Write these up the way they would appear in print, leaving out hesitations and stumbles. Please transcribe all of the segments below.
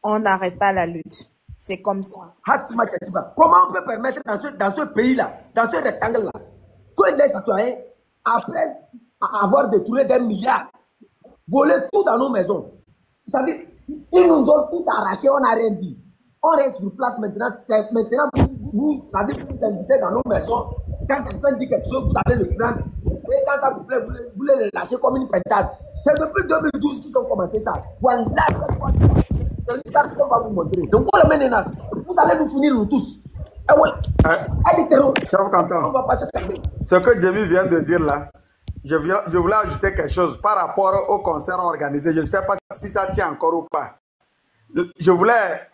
on n'arrête pas la lutte. C'est comme ça. Comment on peut permettre dans ce pays-là, dans ce rectangle-là, que les citoyens, après avoir détourné des milliards, volé tout dans nos maisons, c'est-à-dire, ils nous ont tout arraché, on n'a rien dit. On reste sur place maintenant, c'est maintenant vous invitez dans nos maisons. Quand quelqu'un dit quelque chose, vous allez le prendre. Et quand ça vous plaît, vous voulez le lâcher comme une pétade. C'est depuis 2012 qu'ils ont commencé ça. Voilà, cette fois, c'est ça qu'on va vous montrer. Donc, on le met maintenant. Vous allez nous finir, nous tous. Eh oui. On va pas se calmer. Ce que Jamie vient de dire là, je voulais ajouter quelque chose par rapport au concert organisé. Je ne sais pas si ça tient encore ou pas. Je voulais...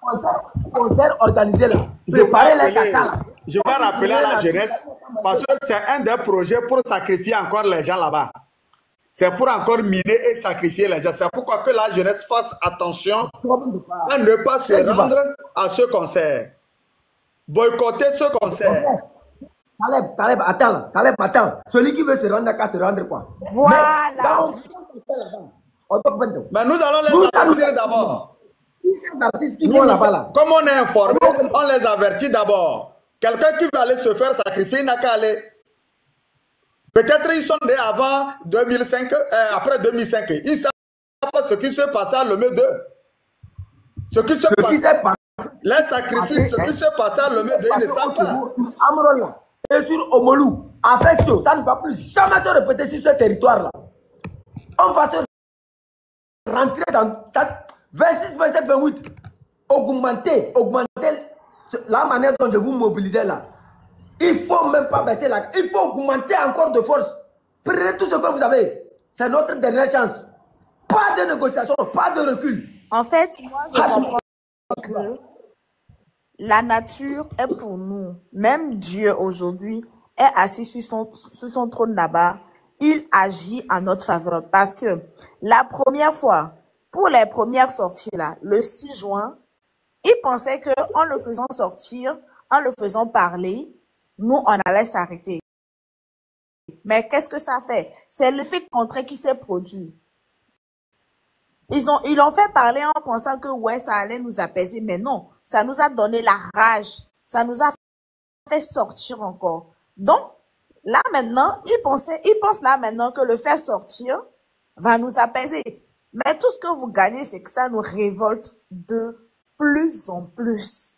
Concert organisé là. Préparer les caca là. Je vais rappeler à la jeunesse, parce que c'est un des projets pour sacrifier encore les gens là-bas. C'est pour encore miner et sacrifier les gens. C'est pourquoi que la jeunesse fasse attention à ne pas se rendre à ce concert. Boycotter ce concert. Caleb, attends. Celui qui veut se rendre qu'à se rendre quoi. Voilà. Mais nous allons les avertir d'abord. Comme on est informé, on les avertit d'abord. Quelqu'un qui veut aller se faire sacrifier, il n'a qu'à aller. Peut-être ils sont nés avant 2005, après 2005. Ils ne savent pas ce qui se passait à Lomé 2. Ce qui se passe. Les sacrifices, ce qui se passait à Lomé 2, ils ne savent pas. Et sur Omolou, affection, ça ne va plus jamais se répéter sur ce territoire-là. On va se rentrer dans 26, 27, 28. Augmenter la manière dont je vous mobilisez là. Il ne faut même pas baisser la... Il faut augmenter encore de force. Prenez tout ce que vous avez. C'est notre dernière chance. Pas de négociation, pas de recul. En fait, moi, je comprends que la nature est pour nous. Même Dieu aujourd'hui est assis sur son trône là-bas. Il agit en notre faveur. Parce que la première fois, pour les premières sorties là, le 6 juin, il pensait qu'en le faisant sortir, en le faisant parler, nous, on allait s'arrêter. Mais qu'est-ce que ça fait? C'est l'effet contraire qui s'est produit. Ils l'ont fait parler en pensant que ouais, ça allait nous apaiser. Mais non, ça nous a donné la rage. Ça nous a fait sortir encore. Donc, là maintenant, ils pensent là maintenant que le faire sortir va nous apaiser. Mais tout ce que vous gagnez, c'est que ça nous révolte de plus en plus.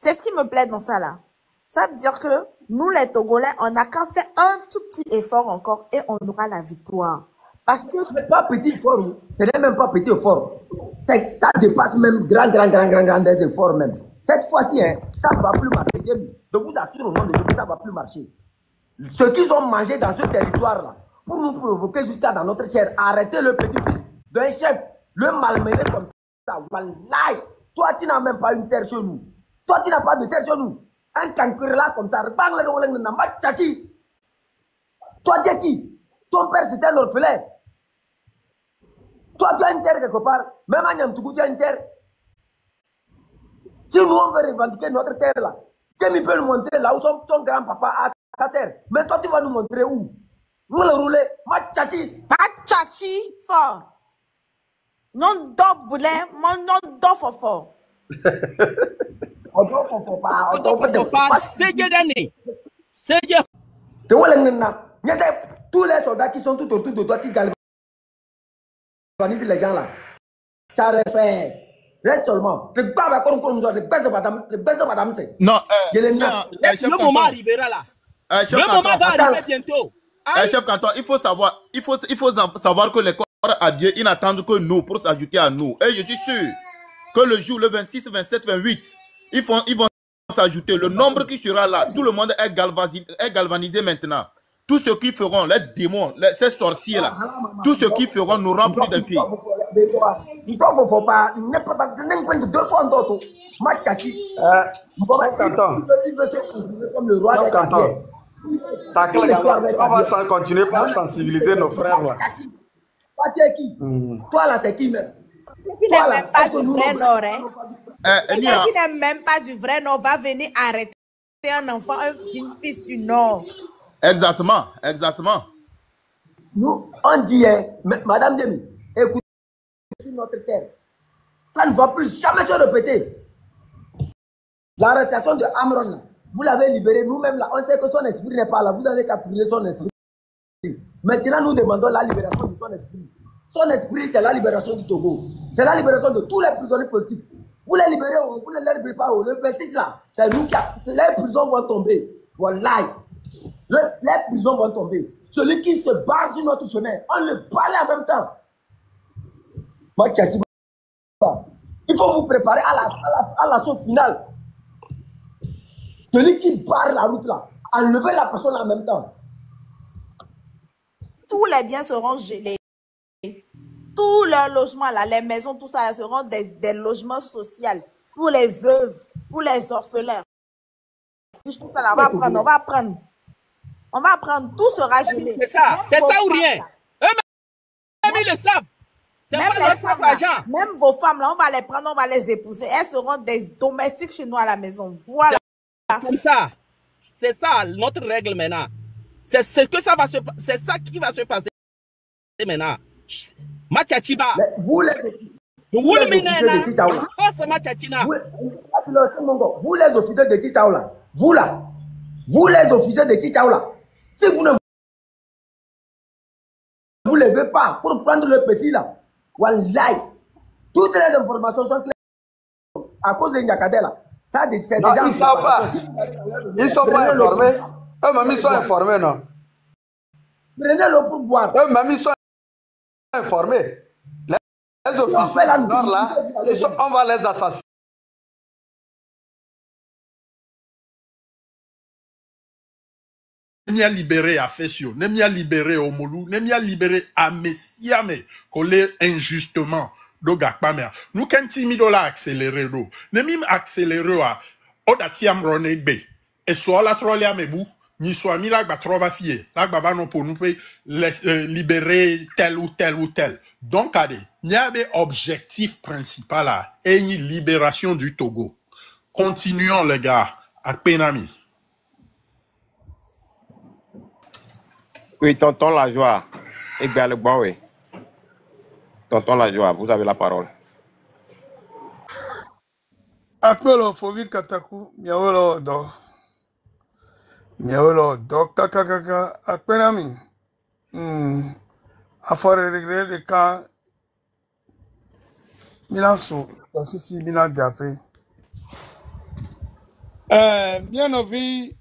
C'est ce qui me plaît dans ça là. Ça veut dire que nous, les Togolais, on n'a qu'à faire un tout petit effort encore et on aura la victoire. Parce que... Ce n'est pas petit effort. Ce n'est même pas petit effort. Ça dépasse même grand des efforts même. Cette fois-ci, hein, ça ne va plus marcher. Je vous assure au nom de Dieu que ça ne va plus marcher. Ceux qui ont mangé dans ce territoire-là, pour nous provoquer jusqu'à dans notre chair, arrêter le petit-fils d'un chef, le malmener comme ça. Wallahi, toi, tu n'as même pas une terre chez nous. Toi, tu n'as pas de terre chez nous. Un cancre-là comme ça. Toi, tu es qui? Ton père, c'était un orphelin. Toi, tu as une terre quelque part. Même à Niamtougou, tu as une terre. Si nous, on veut revendiquer notre terre là, Jamie peut nous montrer là où son grand-papa a sa terre. Mais toi, tu vas nous montrer où? Nous le rouler. Machachi. Machachi, fort. Non, do boulet, mon non do fort. Tous les soldats qui sont tout autour de toi qui galvanisent les gens là. Ça refait. Reste seulement. Non, le moment arrivera là. Le moment va arriver bientôt. Chef Canton, il faut savoir que les corps à Dieu, ils n'attendent que nous pour s'ajouter à nous. Et je suis sûr que le jour, le 26, 27, 28, ils vont s'ajouter. Le nombre qui sera là, tout le monde est galvanisé maintenant. Tous ceux qui feront, les démons, ces sorciers-là, tous ceux qui feront nous remplir de filles. On va continuer par sensibiliser nos frères là. Toi, tu es qui? Toi là, c'est qui même? Qui n'aime même pas du vrai Nord, hein? Qui n'aime même pas du vrai Nord va venir arrêter un enfant, un petit fils du Nord. Exactement, exactement. Nous, on dit, hein, Madame Demi, écoutez, sur notre terre, Ça ne va plus jamais se répéter. L'arrestation de Amron, vous l'avez libéré. Nous-mêmes, là, on sait que son esprit n'est pas là. Vous avez capturé son esprit. Maintenant, nous demandons la libération de son esprit. Son esprit, c'est la libération du Togo. C'est la libération de tous les prisonniers politiques. Vous les libérez, vous ne les libérez pas. Le 26 là, c'est nous qui les prisons vont tomber. Voilà. Les prisons vont tomber. Celui qui se barre sur notre chemin, on le parle en même temps. Il faut vous préparer à l'assaut final. Celui qui barre la route là, enlever la personne en même temps. Tous les biens seront gelés. Tous leurs logements, là, les maisons, tout ça, seront des logements sociaux pour les veuves, pour les orphelins. Si tout ça, là, on va prendre. On va prendre, tout sera gelé. C'est ça ou rien. Eux-mêmes, ils le savent. C'est pas leur propre argent. Même vos femmes, là, on va les prendre, on va les épouser. Elles seront des domestiques chez nous à la maison. Voilà. Comme ça. C'est ça, notre règle maintenant. C'est ça qui va se passer maintenant. Machachiba. Vous les officiers de Tchaoula. Vous les officiers de Tchaoula. Vous là. Vous les officiers de Tchaoula. Si vous ne vous levez pas pour prendre le petit là, wallahi, toutes les informations sont claires à cause de Nyakadé là. Ça, c'est déjà. Ils ne savent pas. Ils ne sont pas informés. Eux-mêmes, ils sont informés, non? Prenez-le pour boire. Eux-mêmes, ils sont informés. Les officiers là, on va les assassiner. Ne m'y a libéré à Fessio, ne m'y a libéré au Moulou, ne m'y a libéré à Messiame, collé injustement. Nous, quand $10,000 accéléré, ne m'y accéléré à Odatiam Ronegbe, et soit la trolia mebou, ni soit mis la batrova fille, la baba non pour nous libérer tel ou tel ou tel. Donc, il y a un objectif principal là, et une libération du Togo. Continuons, les gars, à Penami. Oui, tonton la joie. Et bien le bon, oui. Tonton la joie, vous avez la parole. Apelo fovi kataku, miawelo do. Miawelo do kaka apenami. Afore regret de ka Milanso, si Milan d'appel. Bien ovi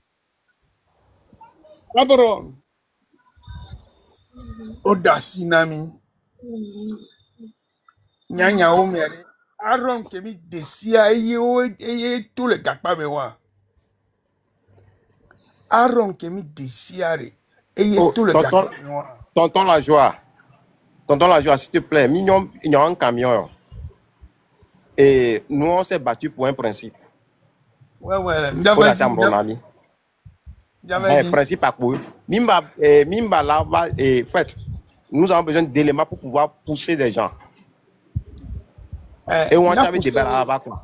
Abron. Odasi nami. Nyanya omere. Aaron kemi desia eye tout le gakpa mewa. Aaron kemi desia re eye tout le gakpa mewa. Tonton la joie, s'il te plaît, il y a un camion. Et nous on s'est battu pour un principe. Ouais. Principe à quoi? Mimba là-bas, et fait, nous avons besoin d'éléments pour pouvoir pousser des gens. Et on a des balles là-bas quoi.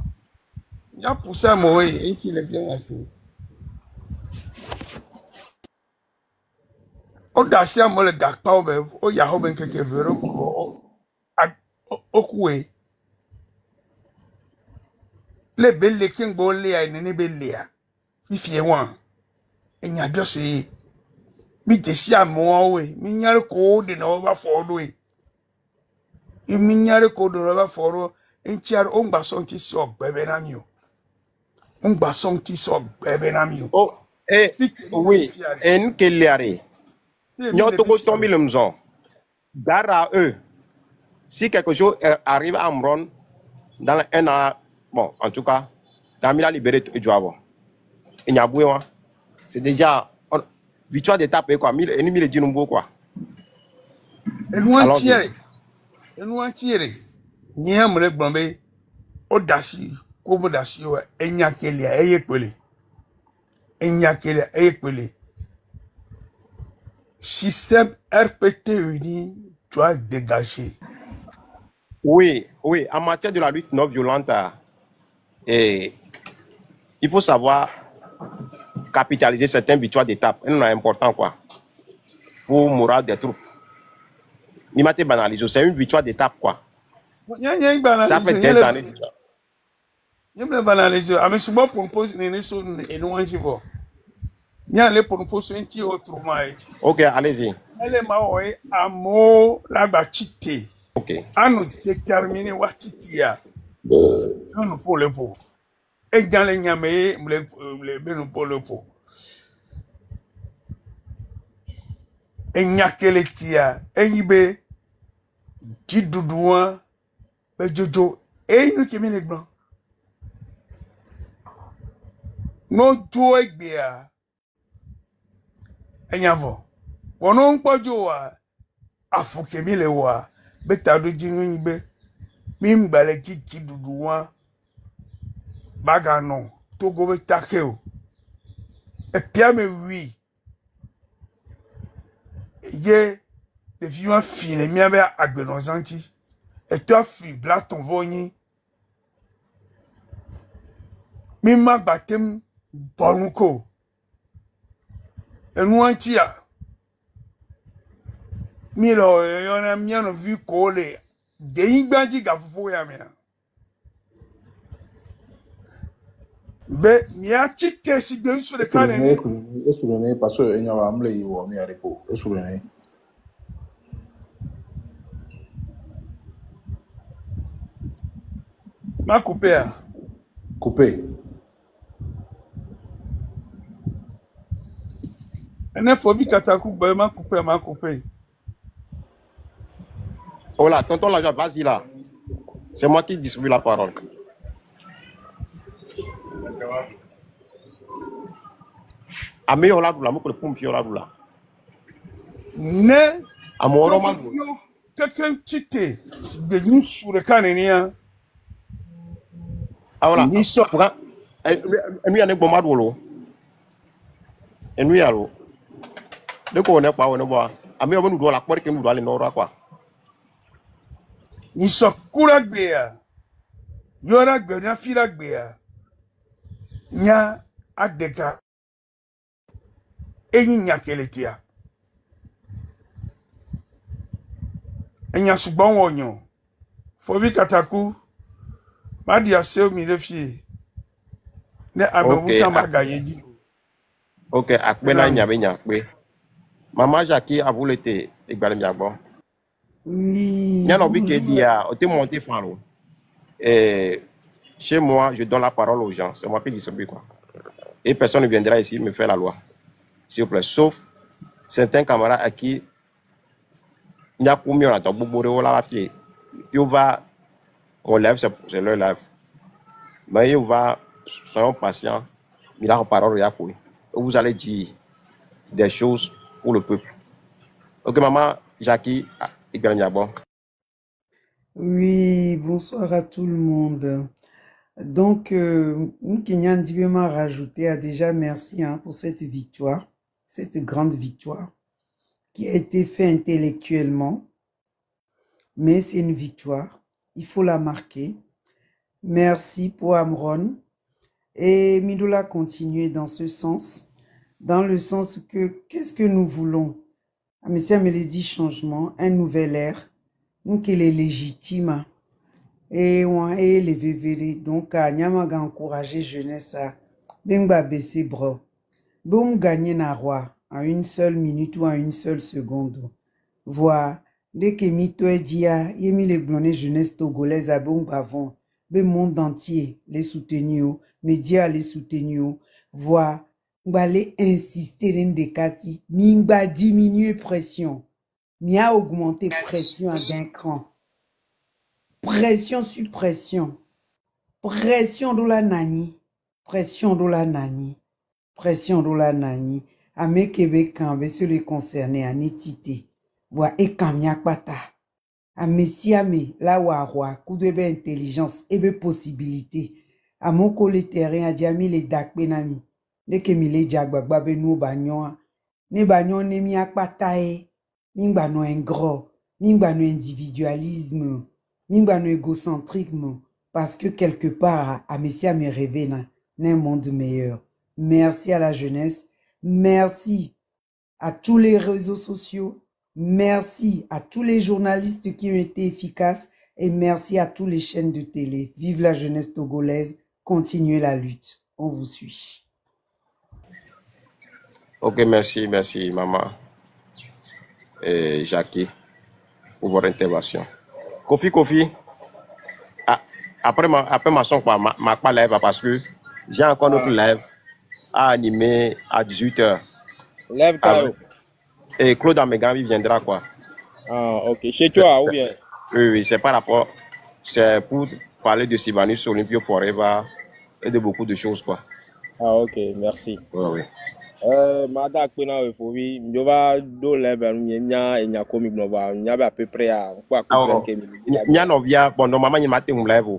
Il a poussé à mourir et qu'il est bien fait. O dasia mo le gakpa o ya ho ben keke vero o kuwe le belle kingbo le ai ne belle a fifie wan enya biose mi desia mo we mi nyare ko de na ba fodo e mi nyare ko de na ba fodo enchiar o ngba so nti si ogbebe na mi o ngba so nti si ogbebe na mi o oh oui et nous keliare nous Togo tombe le maison. Gare à eux. Si quelque chose arrive à Amron dans un an, bon, en tout cas, Camille a libéré Djouavo. Il y a boué, c'est déjà victoire d'étape, quoi. Ennemi le dit nous quoi. Et nous en tirer. Ni amre bombe odasi ko bodasi wa enya kele eyepele. Système RPT uni doit dégager. Oui, en matière de la lutte non violente, il faut savoir capitaliser certaines victoires d'étape. C'est important quoi. Pour le moral des troupes. C'est une victoire d'étape quoi. Ça fait des années déjà. Je me banalise. Ah, mais souvent pour nous poser une question et nous en jivons. Il y a les pour nous poser un petit autrement. Ok, allez-y. Elle est ma ouais à mot la bachité. Ok. À nous déterminer what titia. Nous pour le pot. Et dans les nyamé les ben pour le pot. Et nyakele tia. Et yibe didoudouan. Ben jojo. Et nous qui mène les blancs. No joy beer. Enyavo. Wono nkpojo wa afuke mi le wa beta do jinu nbe mi ngbale titi dudu wa bagano to go beta ke o e pia me wi ye de viwa fine mi abe agbenozanti e to fi bla ton voni mi ma batem bonuko enu antia miro yona miano vi kole de ingbanji gafufu ya mia be mia chite si de so de kanene esulene parce que enya wa amle yiwo mi arepo esulene ma couper coupé ene fo vi kataku gbe ma couper Voilà, tonton Laja, vas-y là. C'est moi qui distribue la parole. Ame ola dula, mo ko le pompi ola dula. ne Amoro ma. quelqu'un chite de nous sur le kanenia Ah voilà. ni so Fuga. Enu ane bomba dolo. Enu ya lo. De ko ne pa wona bo. Ame o bonu do la pori ke mu do ale no ro akwa. ni so kura gbea yora gbe na fira gbea nya adeka enyi nya keletia enya sugbon wonyo fovi kataku madi ase mi le fie ne amebuta magayeji Ok, akpe na nya be nya pe. Maman Jackie a voulu te igbale mi agbo. Oui, Nya no bi ke bonjour. dia, o te monter fan. Et chez moi, je donne la parole aux gens. C'est moi qui distribue quoi. Et personne ne viendra ici me faire la loi. S'il vous plaît. Sauf certains camarades à qui il y a combien on attend beaucoup de la fille. Il va, on lève, c'est leur lève. Mais il va, soyons patients. Il a la parole, il y a quoi. Vous allez dire des choses pour le peuple. Ok, maman, Jackie, il gagne bon. Oui, bonsoir à tout le monde. Donc, Kenyan Dibema rajouté a déjà merci pour cette victoire, cette grande victoire qui a été faite intellectuellement, mais c'est une victoire, il faut la marquer. Merci pour Amron et Midoula continuer dans ce sens, dans le sens que qu'est-ce que nous voulons? Monsieur Amélie changement, un nouvel ère, donc il est légitime. Et les vévérés, donc à Nyamaga encourager jeunesse à Bengba baisser bras. Bon gagner na roi en une seule minute ou en une seule seconde. Voir dès que mito dia yemi les blonés jeunesse togolaise à bon bavon. Le monde entier les soutenir, médias les soutenir. Voir les insister en décati, mingba diminuer pression, mia augmenter pression à d'un cran. Pression sur pression. Pression de la nani. Pression de la nani. Pression de la nani. Ame Québec, sur les concernés, en étité. Voix et kamyak pata. Ame si ame, la warwa, coup de be intelligence, et be possibilité. A mon collègue terrain, a diami les dak benami. Ne ke mi le jagbagba be nou banyon. Ne banyon ne mi ak pata e. Mingba no ingros. Mingba no individualisme. Mingba no égocentrisme, parce que quelque part, à Messia me rêver un monde meilleur. Merci à la jeunesse, merci à tous les réseaux sociaux, merci à tous les journalistes qui ont été efficaces Et merci à tous les chaînes de télé. Vive la jeunesse togolaise. Continuez la lutte. On vous suit. Ok, merci, maman et Jackie, pour votre intervention. Kofi, après ma son, ma pas live parce que j'ai encore notre live à animer à 18h. Lève Kao. Et Claude Amegami viendra quoi. Ah, ok. Chez toi ou bien? Oui, c'est par rapport, c'est pour parler de Sylvanus Olympio Forever et de beaucoup de choses quoi. Ah, ok, merci. Oui. Mada Kwena Efovi, Njova do lève nya enya komi gnova, nya à peu près à quoi que nya novia, bon normalement il m'a un live.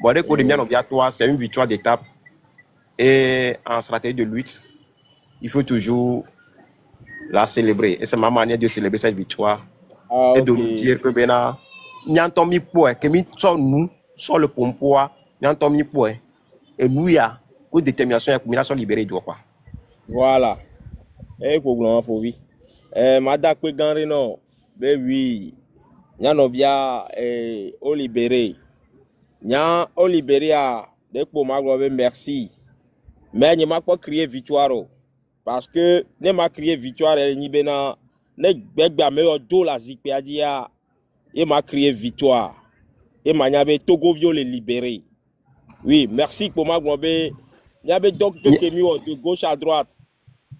Bon dès que nya novia toi, c'est une victoire d'étape et en stratégie de lutte, il faut toujours la célébrer et c'est ma manière de célébrer cette victoire et de nous dire que bena nya tomi poe que mi so nous sur le pompoa nya tomi poe et nous ya ko détermination ya combinaison libérée du quoi. Voilà. Et pour glan fovi. Mada kwe ganri non. Be oui. Nya novia o libéré. Nya o libéré a de pour ma gloire merci. Mais n'y m'a pas crié victoire parce que ne m'a crié victoire ni bena ne begba me do la zikpe a dit a et m'a crié victoire. Et m'a nyabe Togo vio le libéré. Oui, merci pour ma gloire. Il y avait donc de gauche à droite.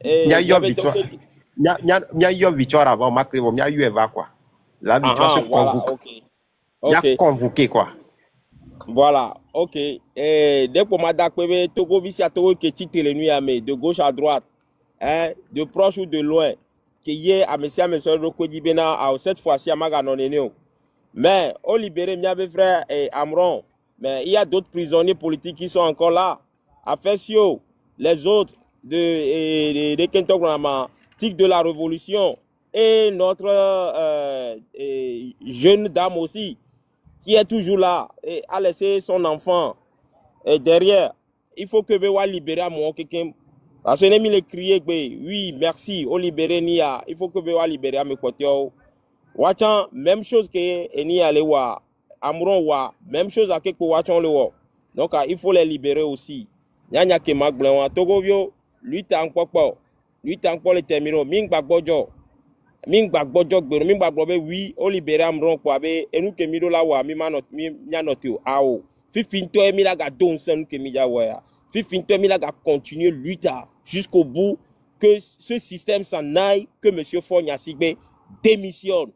Il y a eu victoire. Il y a eu victoire avant Macri, il y a eu Eva quoi. La victoire se convoque. Il y a convoqué quoi. Voilà, ok. Et dès qu'on m'a dit Togo visi à Togo qui titre les nuits à de gauche à droite, hein, de proche ou de loin, qui y est à Messia Rokodi Bena à cette fois-ci à Maganon. Mais au libéré, il y avait frère Amron. Mais il y a d'autres prisonniers politiques qui sont encore là. Afesio, les autres de Kentograma, tic de la révolution, et notre jeune dame aussi, qui est toujours là, et a laissé son enfant derrière. Il faut que Bewa libère à moi quelqu'un. Parce que n'est mis crier oui, merci, au libéré Nia. Il faut que Bewa libère à mes côtés. Watchan, même chose que Nia Lewa, Amron Wa, même chose à quelque Watchan Lewa. Donc il faut les libérer aussi. Nyanya ke magblewa Togovio lui encore les terminaux ming bagbojo gbero ming bagbobe oui o libéré amron kwa be enu ke mido la wa mi manot mi nyanotu ao fifinto emi la ga don sen ke mi ja wa fifinto emi la ga continuer lutte jusqu'au bout que ce système s'en aille, que monsieur Fogna Sigbe démissionne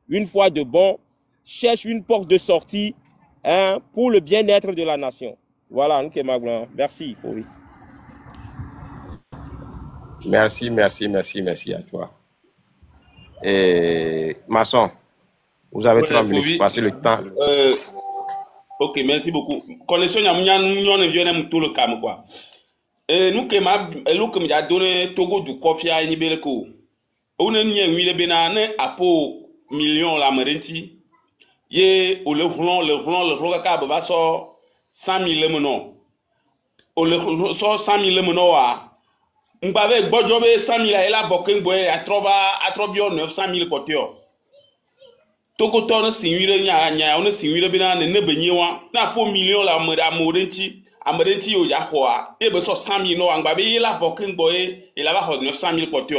une fois de bon, cherche une porte de sortie hein, pour le bien-être de la nation. Voilà, nous merci, Fori. Merci à toi. Et Masson, vous avez 30 minutes, passez le temps. Ok, merci beaucoup. Connexion, nous vient tout le calme quoi. Et nous que m'a donné Togo du Kofia et Nibeleko. On est ni benane apo millions la merenti. Ye ou le roulant ka va so 100 000 mono. O le so 100 000 mono a. M'bave gbojobe 100 000 et la boken boy a trobio 900 000 côté. Toko ton sinwire nya on sinwire benane ne benyewa na po millions la merenti yo ja hoa. E be so 100 000 no ngbabe la boken boy et la va 900 000 côté.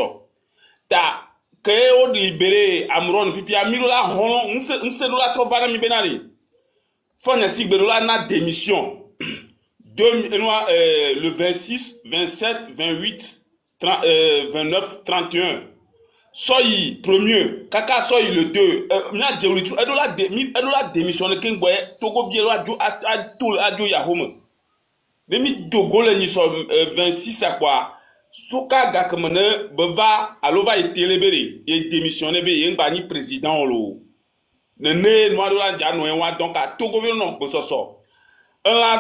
Ta que o libéré Amron fifi amiro la hon nse no la trovana mi benari Fogna Sigbe la na démission le 26 27 28 30, 29 31 soyi premier kaka soyi le 2 mia jewritu edola démission ken boy Togo bielo aju atul aju ya home demi dogo le ni so 26 à quoi Soka Gakmane beva alova etelebere et démissionné be yengba ni président lo ne noa la jano en donc a to gouvernement ko so la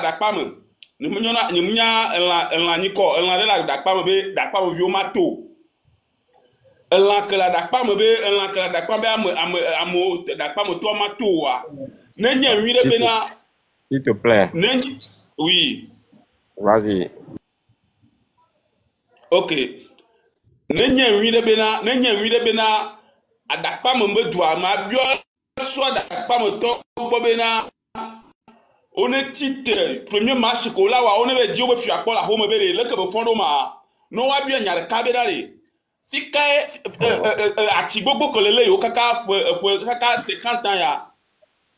dakpam ne munya la ni ko la dakpam be dakpam viomato la que la dakpam be la que la dakpam be am dakpam to mato wa ne nya wi de bena s'il te plaît oui vas-y. Ok. Nenye wide bena adakpa mbe dua ma bio soit pas me to bobena. On est titre premier match ko la wa on est dit on fi akpo la home be le ke be fondo ma. No wa bien nyare kabedare. Fika ati gbogbo kolele yo kaka 50 ans ya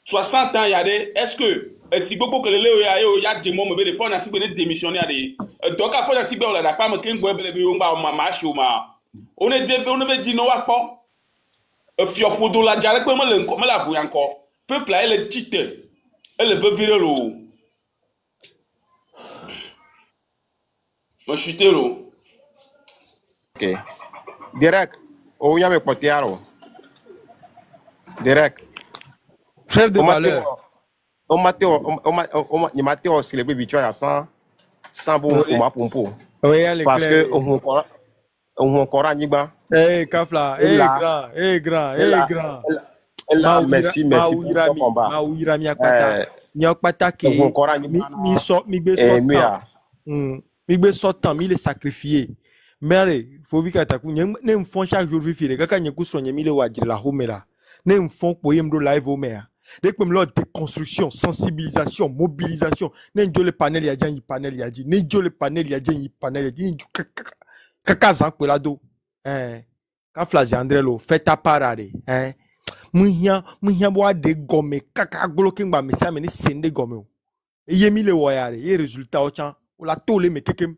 60 ans ya de est-ce que si gbogbo kolele yo ya de mo be de fo na si be démissionner ya de donc a fo na si be on la pas me kin gbo be le ba ma match o ma on est dit no wa po fio podo la jare pe me la vu encore peuple a le titre elle veut virer l'eau moi chuter l'eau ok direct o yame potiaro direct chef de valeur on m'a célébrer victoire sans bon pour ma pompo parce que on encore aniba Kafla grand merci Maouira miakpata ke mi be sortant mi le sacrifier mere faut vite ataku ne mfon chaque jour vivre kaka nyeku sonye mi le wajire la homela ne mfon po yemdo live homea dès que me déconstruction sensibilisation mobilisation ne njo le panel ya jan panel ya di ne njo le panel ya jan panel ya di kaka zan pe lado Kafla Andrelo fait ta parade muhia boa de gomme kaka golokin ba mesa me ni sende gomme e yemi le woyare e résultat o chan o la tole me kekem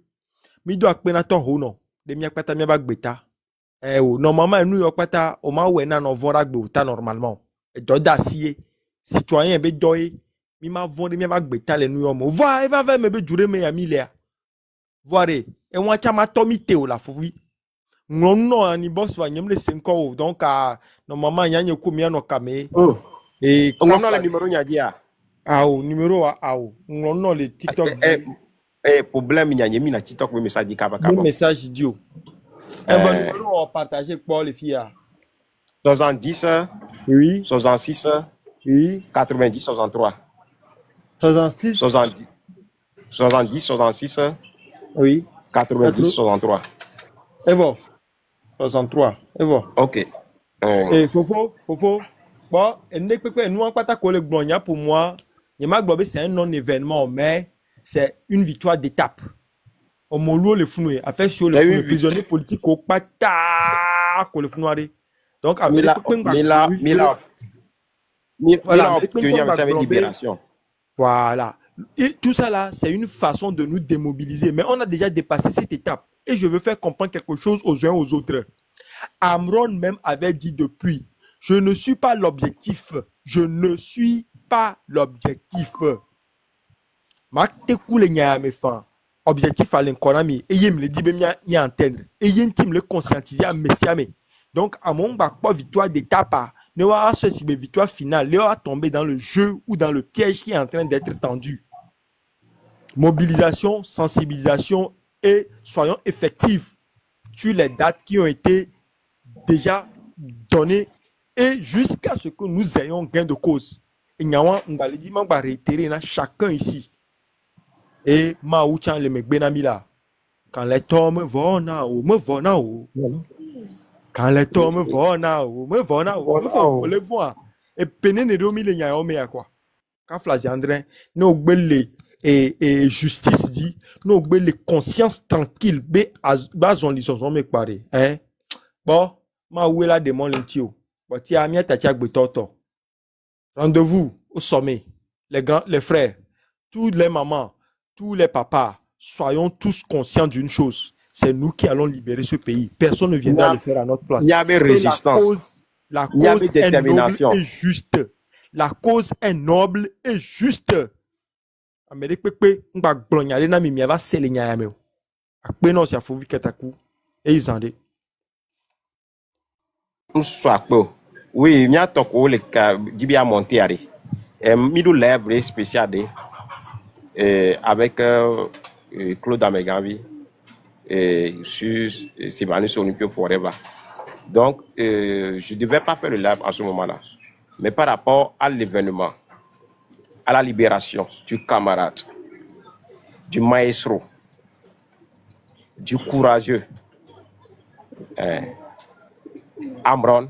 mi do akpena to ho no de mi akpata mi ba gbeta o normalement nous akpata o ma we na no vora gbe ta normalement e do da sie citoyen be doye mi ma vendre mi ba gbeta le nu mo va e va me be jure me ya mi le voire e won cha ma to mi te o la fofi non ni boss va nyem le 5 donc normalement nyanye ko mi anoka me et on a le numéro nyadia numéro non le TikTok problème nyanye mi na TikTok we message ka ba message idiot bon numéro partager pour les filles 70 oui 66 oui 90 63 66 70 66 oui 90 63 et bon 63 et bon ok et fofo bon et pepe nous en pata ko le gbonya pour moi Nyema Globe c'est un non événement mais c'est une victoire d'étape au molo le founou a fait sur le prisonnier politique au pata ko le founoiré donc avec voilà et tout ça là c'est une façon de nous démobiliser mais on a déjà dépassé cette étape et je veux faire comprendre quelque chose aux uns aux autres. Amron même avait dit depuis, je ne suis pas l'objectif. Je ne suis pas l'objectif. Objectif à l'économie. Et il me le dit, il entendre. Et il me le conscientiser à messiame. Donc, à mon bac, pas victoire d'étape, ne va pas se victoire finale, il va tomber dans le jeu ou dans le piège qui est en train d'être tendu. Mobilisation, sensibilisation, et soyons effectifs sur les dates qui ont été déjà données et jusqu'à ce que nous ayons gain de cause. Et on va réitérer chacun ici. Et Maouchan le Mekbenamila. Quand les tomes vont me vont quand les tomes vont me vont le voir. Et peine ne domi le nyayome à quoi. Quand Flagandrin, nous belé. Et justice dit nous les conscience tranquille bas on licence me paré bon ma où la démon l'intio bon ti a mieta ti agbeto rendez-vous au sommet les grands les frères tous les mamans tous les papas soyons tous conscients d'une chose c'est nous qui allons libérer ce pays personne ne viendra le faire à notre place il y avait résistance la cause est noble et juste la cause est noble et juste Amérique pepe ngba glonyale na mimi ava sele nyaya me akpe no sia fovi ketaku e izande mswakpo oui mia toko le ka dibia monter middle level spécial avec Claude Ameganvi sur Sylvanus Olympio Forever. Donc je devais pas faire le live à ce moment-là, mais par rapport à l'événement, à la libération du camarade, du maestro, du courageux, Amron,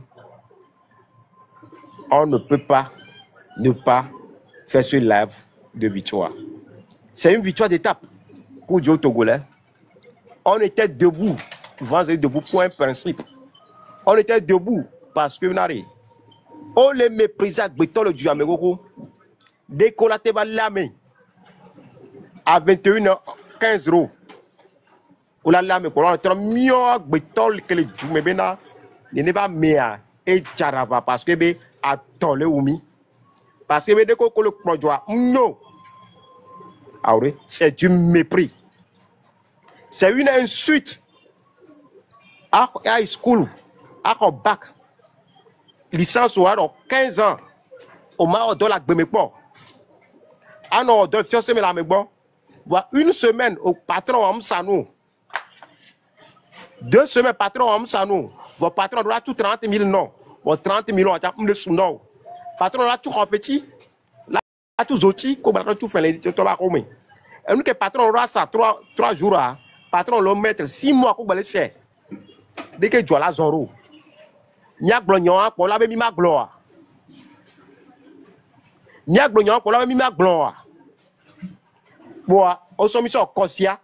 on ne peut pas ne pas faire ce live de victoire. C'est une victoire d'étape pour Dieu Togolais. On était debout, debout pour un principe. On était debout parce que on les méprisait avec béton le Duaméroko. Dès qu'on a été l'âme à 21h15 €. On a l'âme pour on mieux avec béton que les Duamébena. Il n'est pas meilleur et Tcharava parce que bé a tolé oumi. Parce que dès qu'on le produit, non. C'est du mépris. C'est une insulte à high school, à bac, licence ou à 15 ans, au moins de la Bémépo. À nos deux fiancés, mais la Bémépo, voilà une semaine au patron en Msanou. 2 semaines patron en Msanou. Votre patron doit tout 30 000 non. Votre 30 000 on a le sous-non. Patron doit tout confetti, là, tout outils, comme on a tout fait les tomates. Et nous, que patron aura ça 3 jours, patron le mettre 6 mois pour le faire. Dès que tu as la zoro, n'y a glognon pour la même gloire. N'y a glognon pour la même gloire. Bon, on s'est mis en Corsia.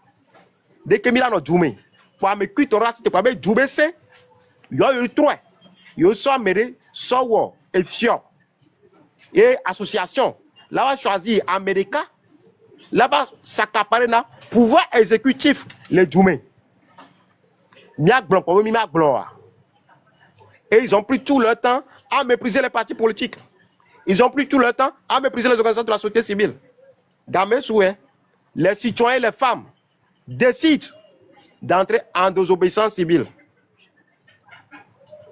Dès que Milano Djoumé, pour me quitter au racisme, pour me Djoumé, c'est, il y a eu 3. Il y a eu ça, mais Sowo et Fion. Et association, là, on a choisi Américain. Là-bas, ça s'accapare le pouvoir exécutif, les Djoumé. Et ils ont pris tout leur temps à mépriser les partis politiques. Ils ont pris tout leur temps à mépriser les organisations de la société civile. Dans mes souhaits, les citoyens et les femmes décident d'entrer en désobéissance civile.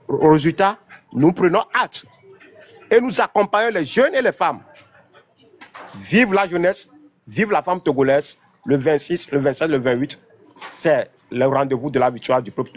Au résultat, nous prenons acte et nous accompagnons les jeunes et les femmes. Vive la jeunesse, vive la femme togolaise, le 26, le 27, le 28. C'est le rendez-vous de la victoire du peuple togolais.